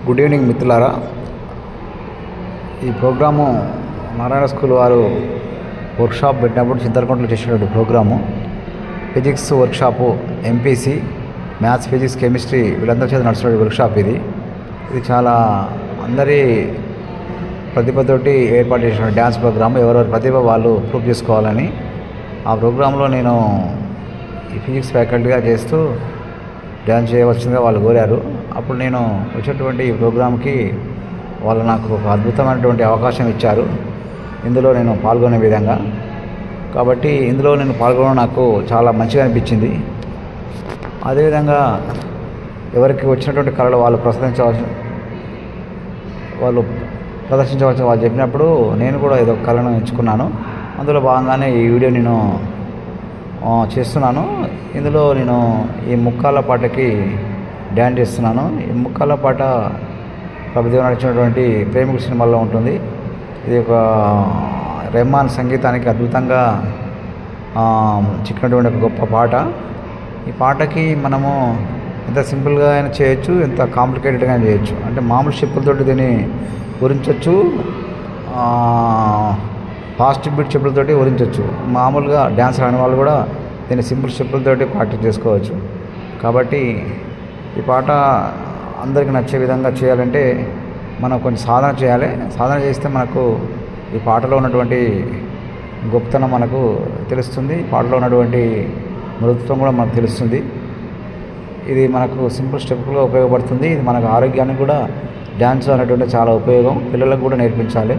Good evening మిత్రులారా. ఈ programme Narayana school వారు వర్క్షాప్ పెట్టినప్పుడు చింతలకుంటలో చేసినటువంటి programme physics workshop, MPC, maths, physics, chemistry వీళ్ళందరి చేత నడుస్తున్న వర్క్షాప్ ఇది చాలా అందరి ప్రతిభతోటి ఏర్పాటు చేసిన డ్యాన్స్ ప్రోగ్రాము. ఎవరెవరి ప్రతిభ వాళ్ళు ప్రూవ్ చేసుకోవాలని ఆ ప్రోగ్రాంలో నేను ఈ ఫిజిక్స్ ఫ్యాకల్టీగా చేస్తూ డ్యాన్స్ చేయవలసిందిగా వాళ్ళు కోరారు. అప్పుడు నేను వచ్చేటువంటి ఈ ప్రోగ్రాంకి వాళ్ళు నాకు ఒక అద్భుతమైనటువంటి అవకాశం ఇచ్చారు ఇందులో నేను పాల్గొనే విధంగా. కాబట్టి ఇందులో నేను పాల్గొనడం నాకు చాలా మంచిగా అనిపించింది. అదేవిధంగా ఎవరికి వచ్చినటువంటి కళలు వాళ్ళు ప్రదర్శించవలసిన వాళ్ళు చెప్పినప్పుడు నేను కూడా ఏదో కళను ఎంచుకున్నాను. అందులో భాగంగానే ఈ వీడియో నేను చేస్తున్నాను. ఇందులో నేను ఈ ముక్కాల పాటకి డ్యాన్స్ చేస్తున్నాను. ఈ ముక్కాల పాట ప్రభుదేవ నడిచినటువంటి ప్రేమికుల సినిమాలో ఉంటుంది. ఇది ఒక రెహమాన్ సంగీతానికి అద్భుతంగా చిక్కినటువంటి ఒక గొప్ప పాట. ఈ పాటకి మనము ఎంత సింపుల్గా అయినా చేయొచ్చు, ఎంత కాంప్లికేటెడ్గా అయినా చేయొచ్చు. అంటే మామూలు స్టెప్పులతోటి దీన్ని ఊరించవచ్చు, ఫాస్ట్ బీట్ స్టెప్పులతోటి ఊరించవచ్చు. మామూలుగా డ్యాన్స్ రాని వాళ్ళు కూడా దీన్ని సింపుల్ స్టెప్పులతోటి ప్రాక్టీస్ చేసుకోవచ్చు. కాబట్టి ఈ పాట అందరికీ నచ్చే విధంగా చేయాలంటే మనం కొంచెం సాధన చేయాలి. సాధన చేస్తే మనకు ఈ పాటలో ఉన్నటువంటి గొప్పతనం మనకు తెలుస్తుంది. పాటలో ఉన్నటువంటి మృదుత్వం కూడా మనకు తెలుస్తుంది. ఇది మనకు సింపుల్ స్టెప్గా ఉపయోగపడుతుంది. ఇది మనకు ఆరోగ్యానికి కూడా డ్యాన్స్ అనేటువంటి చాలా ఉపయోగం. పిల్లలకు కూడా నేర్పించాలి.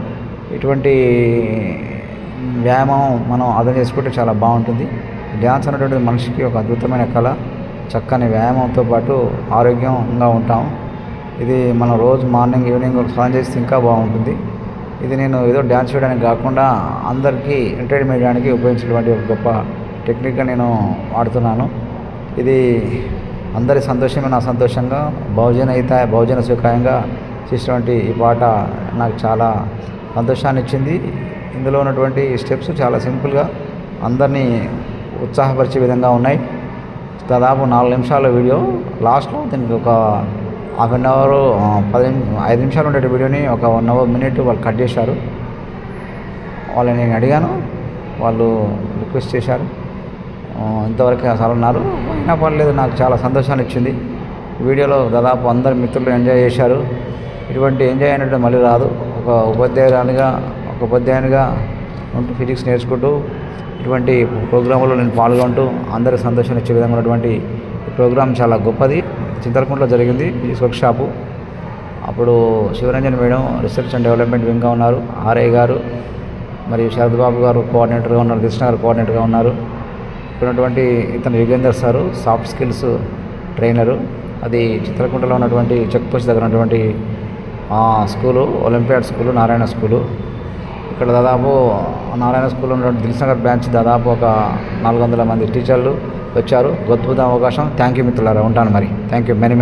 ఇటువంటి వ్యాయామం మనం అర్థం చేసుకుంటే చాలా బాగుంటుంది. డ్యాన్స్ అనేటువంటిది మనిషికి ఒక అద్భుతమైన కళ. చక్కని వ్యాయామంతో పాటు ఆరోగ్యంగా ఉంటాం. ఇది మనం రోజు మార్నింగ్, ఈవినింగ్ సాధన చేస్తే ఇంకా బాగుంటుంది. ఇది నేను ఏదో డ్యాన్స్ చేయడానికి కాకుండా అందరికీ ఎంటర్టైన్మెంట్ చేయడానికి ఉపయోగించేటువంటి ఒక గొప్ప టెక్నిక్గా నేను వాడుతున్నాను. ఇది అందరి సంతోషమే నా సంతోషంగా, బహుజన సుఖాయంగా చేసినటువంటి ఈ పాట నాకు చాలా సంతోషాన్ని ఇచ్చింది. ఇందులో ఉన్నటువంటి స్టెప్స్ చాలా సింపుల్గా అందరినీ ఉత్సాహపరిచే విధంగా ఉన్నాయి. దాదాపు 4 నిమిషాల వీడియో. లాస్ట్లో దీనికి ఒక హాఫ్ అన్ అవర్ 5 నిమిషాలు ఉండే వీడియోని ఒక 1 minute వాళ్ళు కట్ చేశారు. వాళ్ళని నేను అడిగాను, వాళ్ళు రిక్వెస్ట్ చేశారు. ఇంతవరకు అసలు ఉన్నారు. అయినా పర్లేదు, నాకు చాలా సంతోషాన్ని ఇచ్చింది. ఈ వీడియోలో దాదాపు అందరు మిత్రులు ఎంజాయ్ చేశారు. ఇటువంటి ఎంజాయ్ అనేది మళ్ళీ రాదు. ఒక ఉపాధ్యాయునిగా ఉంటూ ఫిజిక్స్ నేర్చుకుంటూ ఇటువంటి ప్రోగ్రాంలో నేను పాల్గొంటూ అందరికి సంతోషాన్ని ఇచ్చే విధంగా ఉన్నటువంటి ఈ ప్రోగ్రాం చాలా గొప్పది. చింతలకుంటలో జరిగింది ఈ వర్క్షాపు. అప్పుడు Shivaranjan madam research and development వింగ్గా ఉన్నారు, ఆర్ఐ గారు, మరియు శరత్ బాబు గారు కోఆర్డినేటర్గా ఉన్నారు, కృష్ణ గారు కోఆర్డినేటర్గా ఉన్నారు. ఉన్నటువంటి ఇతను Yugender sir soft skills trainer. అది చింతలకుంటలో ఉన్నటువంటి చెక్ పోస్ట్ దగ్గర ఉన్నటువంటి school, olympiad school, Narayana school. ఇక్కడ దాదాపు నారాయణ స్కూల్లో ఉన్నటువంటి దిల్సుఖ్నగర్ బ్రాంచ్ దాదాపు ఒక 400 మంది టీచర్లు వచ్చారు. అద్భుత అవకాశం. థ్యాంక్ యూ మిత్రులారా. ఉంటాను మరి. Thank you. మెనీ